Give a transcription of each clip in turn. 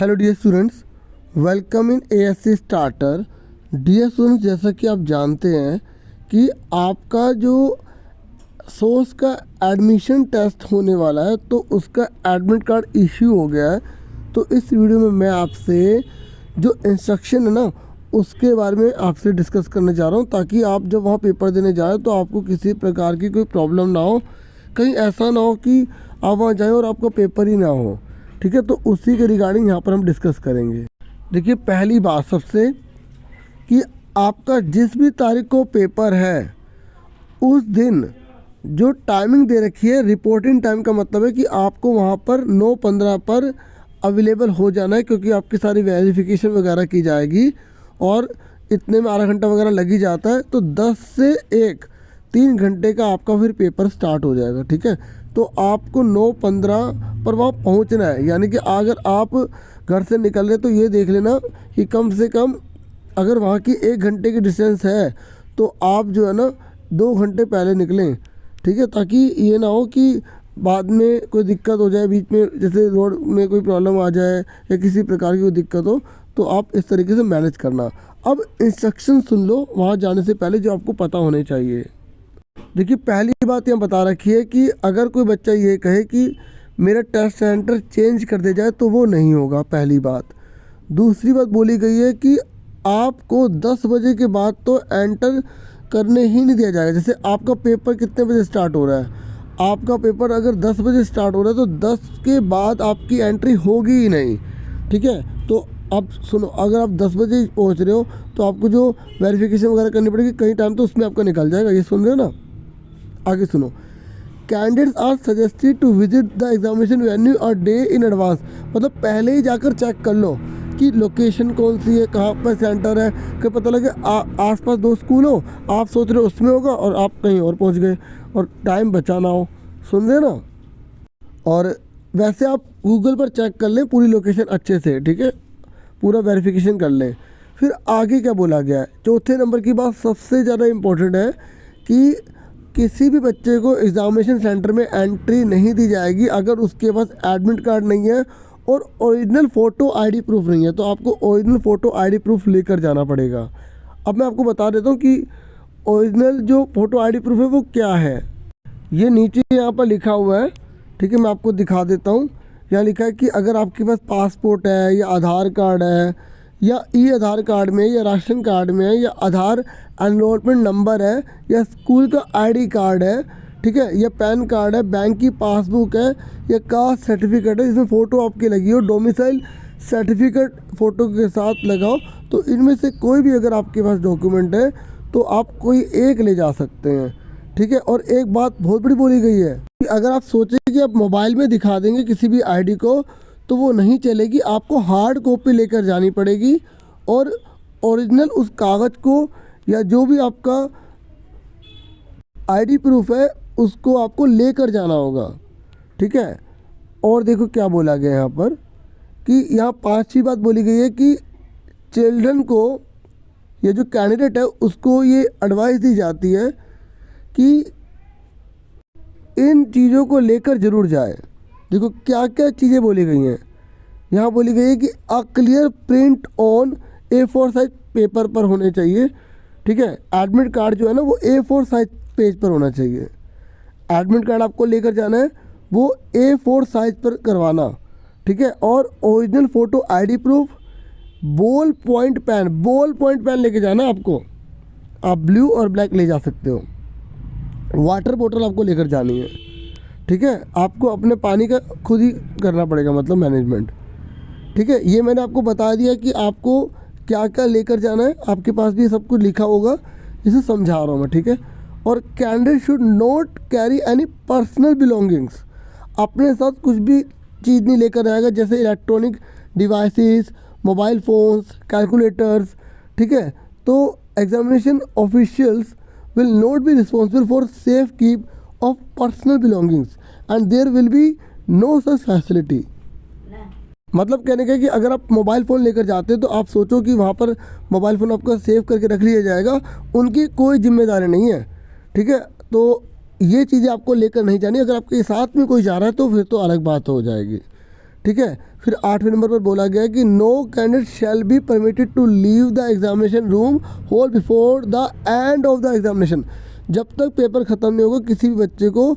Hello dear students, welcome in ASC starter. Dear students, जैसा कि आप जानते हैं कि आपका जो सोर्स का एडमिशन टेस्ट होने वाला है तो उसका एडमिट कार्ड इश्यू हो गया है। तो इस वीडियो में मैं आपसे जो इंस्ट्रक्शन है ना उसके बारे में आपसे डिस्कस करने जा रहा हूँ, ताकि आप जब वहाँ पेपर देने जाए तो आपको किसी प्रकार की कोई प्रॉब्लम ना हो। कहीं ऐसा ना हो कि आप वहाँ जाएँ और आपका पेपर ही ना हो। ठीक है, तो उसी के रिगार्डिंग यहाँ पर हम डिस्कस करेंगे। देखिए, पहली बात सबसे कि आपका जिस भी तारीख को पेपर है उस दिन जो टाइमिंग दे रखी है, रिपोर्टिंग टाइम का मतलब है कि आपको वहाँ पर 9:15 पर अवेलेबल हो जाना है, क्योंकि आपकी सारी वेरिफिकेशन वगैरह की जाएगी और इतने में आधा घंटा वगैरह लग ही जाता है। तो 10 से 1 3 घंटे का आपका फिर पेपर स्टार्ट हो जाएगा। ठीक है, तो आपको 9:15 पर वहाँ पहुँचना है। यानी कि अगर आप घर से निकल रहे तो ये देख लेना कि कम से कम अगर वहाँ की 1 घंटे की डिस्टेंस है तो आप जो है ना 2 घंटे पहले निकलें। ठीक है, ताकि ये ना हो कि बाद में कोई दिक्कत हो जाए, बीच में जैसे रोड में कोई प्रॉब्लम आ जाए या किसी प्रकार की कोई दिक्कत हो, तो आप इस तरीके से मैनेज करना। अब इंस्ट्रक्शन सुन लो वहाँ जाने से पहले जो आपको पता होने चाहिए। देखिए, पहली बात यहाँ बता रखी है कि अगर कोई बच्चा ये कहे कि मेरा टेस्ट सेंटर चेंज कर दिया जाए तो वो नहीं होगा, पहली बात। दूसरी बात बोली गई है कि आपको 10 बजे के बाद तो एंटर करने ही नहीं दिया जाएगा। जैसे आपका पेपर कितने बजे स्टार्ट हो रहा है, आपका पेपर अगर 10 बजे स्टार्ट हो रहा है तो 10 के बाद आपकी एंट्री होगी ही नहीं। ठीक है, तो अब सुनो, अगर आप 10 बजे पहुंच रहे हो तो आपको जो वेरिफिकेशन वगैरह करनी पड़ेगी, कहीं टाइम तो उसमें आपका निकल जाएगा। ये सुन रहे हो ना, आगे सुनो। Candidates are suggested to visit the examination venue a day in advance. मतलब पहले ही जाकर चेक कर लो कि लोकेशन कौन सी है, कहाँ पर सेंटर है। कि पता लगे आसपास 2 स्कूल हो, आप सोच रहे हो उसमें होगा और आप कहीं और पहुंच गए और टाइम बचाना हो। सुन रहे ना। और वैसे आप गूगल पर चेक कर लें पूरी लोकेशन अच्छे से। ठीक है, पूरा वेरिफिकेशन कर लें। फिर आगे क्या बोला गया है, चौथे नंबर की बात सबसे ज़्यादा इम्पोर्टेंट है कि किसी भी बच्चे को एग्ज़ामिनेशन सेंटर में एंट्री नहीं दी जाएगी अगर उसके पास एडमिट कार्ड नहीं है और ओरिजिनल फ़ोटो आईडी प्रूफ नहीं है। तो आपको ओरिजिनल फ़ोटो आईडी प्रूफ लेकर जाना पड़ेगा। अब मैं आपको बता देता हूँ कि ओरिजिनल जो फ़ोटो आईडी प्रूफ है वो क्या है। ये नीचे यहाँ पर लिखा हुआ है। ठीक है, मैं आपको दिखा देता हूँ। यहाँ लिखा है कि अगर आपके पास पासपोर्ट है या आधार कार्ड है या ई आधार कार्ड में या राशन कार्ड में है या आधार एनरोलमेंट नंबर है या स्कूल का आईडी कार्ड है, ठीक है, या पैन कार्ड है, बैंक की पासबुक है या कास्ट सर्टिफिकेट है जिसमें फ़ोटो आपकी लगी हो, डोमिसाइल सर्टिफिकेट फ़ोटो के साथ लगाओ, तो इनमें से कोई भी अगर आपके पास डॉक्यूमेंट है तो आप कोई एक ले जा सकते हैं। ठीक है, और एक बात बहुत बड़ी बोली गई है कि अगर आप सोचें कि आप मोबाइल में दिखा देंगे किसी भी आईडी को तो वो नहीं चलेगी, आपको हार्ड कॉपी लेकर जानी पड़ेगी और ओरिजिनल उस कागज़ को या जो भी आपका आईडी प्रूफ है उसको आपको लेकर जाना होगा। ठीक है, और देखो क्या बोला गया यहाँ पर कि यहाँ 5वीं बात बोली गई है कि चिल्ड्रन को, ये जो कैंडिडेट है उसको ये एडवाइस दी जाती है कि इन चीज़ों को लेकर ज़रूर जाए। देखो क्या क्या चीज़ें बोली गई हैं। यहाँ बोली गई है कि a clear print on A4 size paper पर होने चाहिए। ठीक है, एडमिट कार्ड जो है ना वो A4 साइज पेज पर होना चाहिए। एडमिट कार्ड आपको लेकर जाना है वो A4 साइज पर करवाना। ठीक है, और original photo ID proof, ball point pen लेके जाना आपको। आप ब्लू और ब्लैक ले जा सकते हो। वाटर बोतल आपको लेकर जानी है। ठीक है, आपको अपने पानी का खुद ही करना पड़ेगा, मतलब मैनेजमेंट। ठीक है, ये मैंने आपको बता दिया कि आपको क्या क्या लेकर जाना है। आपके पास भी सब कुछ लिखा होगा, इसे समझा रहा हूँ मैं। ठीक है, और candidate should not carry any personal belongings. अपने साथ कुछ भी चीज़ नहीं लेकर आएगा, जैसे electronic devices, mobile phones, calculators. ठीक है, तो examination officials will not be responsible for safe keep of personal belongings and there will be no such facility। मतलब कहने का कि अगर आप मोबाइल फ़ोन लेकर जाते हैं तो आप सोचो कि वहाँ पर मोबाइल फ़ोन आपका सेव करके रख लिया जाएगा, उनकी कोई जिम्मेदारी नहीं है। ठीक है, तो ये चीज़ें आपको लेकर नहीं जानी। अगर आपके साथ में कोई जा रहा है तो फिर तो अलग बात हो जाएगी। ठीक है। फिर 8वें नंबर पर बोला गया कि no candidate shall be permitted to leave the examination room hall before the end of the examination. जब तक पेपर ख़त्म नहीं होगा किसी भी बच्चे को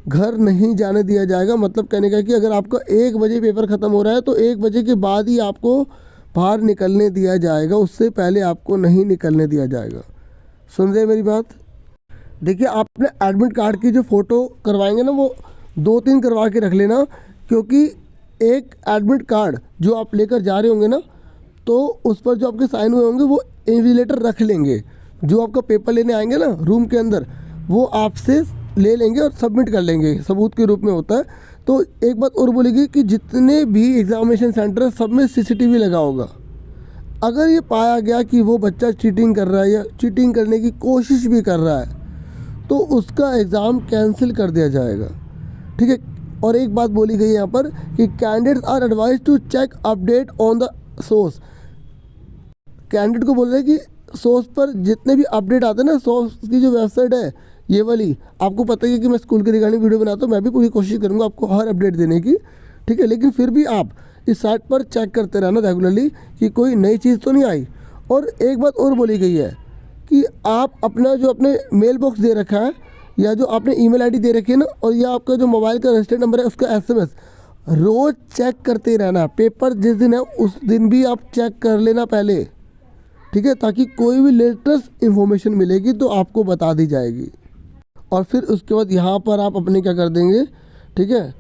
घर नहीं जाने दिया जाएगा। मतलब कहने का कि अगर आपका 1 बजे पेपर ख़त्म हो रहा है तो 1 बजे के बाद ही आपको बाहर निकलने दिया जाएगा, उससे पहले आपको नहीं निकलने दिया जाएगा। सुन रहे मेरी बात? देखिए, आपने एडमिट कार्ड की जो फ़ोटो करवाएंगे ना वो 2-3 करवा के रख लेना, क्योंकि एक एडमिट कार्ड जो आप लेकर जा रहे होंगे ना तो उस पर जो आपके साइन हुए होंगे वो इन्विजिलेटर रख लेंगे। जो आपका पेपर लेने आएंगे ना रूम के अंदर वो आपसे ले लेंगे और सबमिट कर लेंगे, सबूत के रूप में होता है। तो एक बात और बोलेगी कि जितने भी एग्जामिनेशन सेंटर है सब में CCTV लगा होगा। अगर ये पाया गया कि वो बच्चा चीटिंग कर रहा है या चीटिंग करने की कोशिश भी कर रहा है तो उसका एग्ज़ाम कैंसिल कर दिया जाएगा, ठीक है। और एक बात बोली गई है यहाँ पर कि candidates are advise to check update on the source. Candidate को बोल रहे हैं कि सोर्स पर जितने भी अपडेट आते हैं ना, सोर्स की जो वेबसाइट है ये वाली, आपको पता ही है कि मैं स्कूल के रिगार्डिंग वीडियो बनाता हूँ, मैं भी पूरी कोशिश करूँगा आपको हर अपडेट देने की, ठीक है। लेकिन फिर भी आप इस साइट पर चेक करते रहना रेगुलरली कि कोई नई चीज़ तो नहीं आई। और एक बात और बोली गई है कि आप अपना जो अपने मेल बॉक्स दे रखा है या जो आपने ईमेल आईडी दे रखी है ना और या आपका जो मोबाइल का रजिस्टर्ड नंबर है उसका SMS रोज़ चेक करते रहना। पेपर जिस दिन है उस दिन भी आप चेक कर लेना पहले, ठीक है, ताकि कोई भी लेटेस्ट इन्फॉर्मेशन मिलेगी तो आपको बता दी जाएगी। और फिर उसके बाद यहाँ पर आप अपने क्या कर देंगे, ठीक है,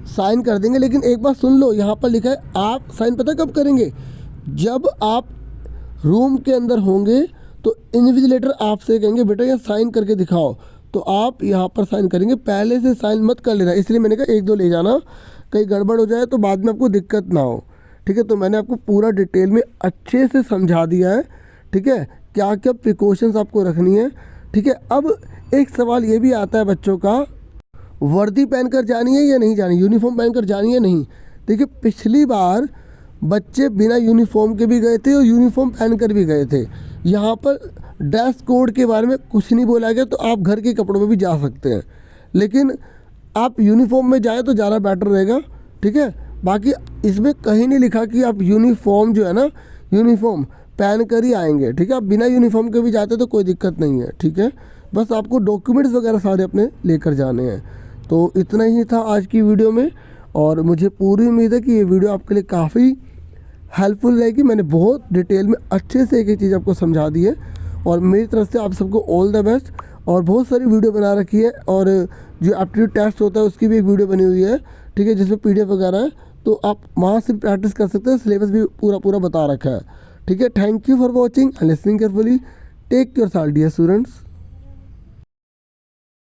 साइन कर देंगे। लेकिन एक बात सुन लो, यहाँ पर लिखा है आप साइन पता कब करेंगे? जब आप रूम के अंदर होंगे तो इन्विजिलेटर आपसे कहेंगे बेटा ये साइन करके दिखाओ, तो आप यहाँ पर साइन करेंगे। पहले से साइन मत कर लेना, इसलिए मैंने कहा 1-2 ले जाना, कहीं गड़बड़ हो जाए तो बाद में आपको दिक्कत ना हो, ठीक है। तो मैंने आपको पूरा डिटेल में अच्छे से समझा दिया है, ठीक है, क्या क्या प्रिकॉशंस आपको रखनी है, ठीक है। अब एक सवाल ये भी आता है बच्चों का, वर्दी पहनकर जानी है या नहीं जानी, यूनिफॉर्म पहनकर जानी है नहीं। देखिए, पिछली बार बच्चे बिना यूनिफॉर्म के भी गए थे और यूनिफॉर्म पहनकर भी गए थे। यहाँ पर ड्रेस कोड के बारे में कुछ नहीं बोला गया, तो आप घर के कपड़ों में भी जा सकते हैं, लेकिन आप यूनिफॉर्म में जाए तो ज़्यादा बेटर रहेगा, ठीक है। बाकी इसमें कहीं नहीं लिखा कि आप यूनिफॉर्म जो है ना यूनिफॉर्म पहन कर ही आएंगे, ठीक है। आप बिना यूनिफॉर्म के भी जाते तो कोई दिक्कत नहीं है, ठीक है। बस आपको डॉक्यूमेंट्स वगैरह सारे अपने लेकर जाने हैं। तो इतना ही था आज की वीडियो में, और मुझे पूरी उम्मीद है कि ये वीडियो आपके लिए काफ़ी हेल्पफुल रहेगी। मैंने बहुत डिटेल में अच्छे से एक एक चीज़ आपको समझा दी है, और मेरी तरफ से आप सबको ऑल द बेस्ट। और बहुत सारी वीडियो बना रखी है, और जो एप्टीट्यूड टेस्ट होता है उसकी भी एक वीडियो बनी हुई है, ठीक है, जिसमें PDF वगैरह है, तो आप वहाँ से प्रैक्टिस कर सकते हैं। सिलेबस भी पूरा बता रखा है, ठीक है। Thank you for watching and listening carefully. Take care dear students.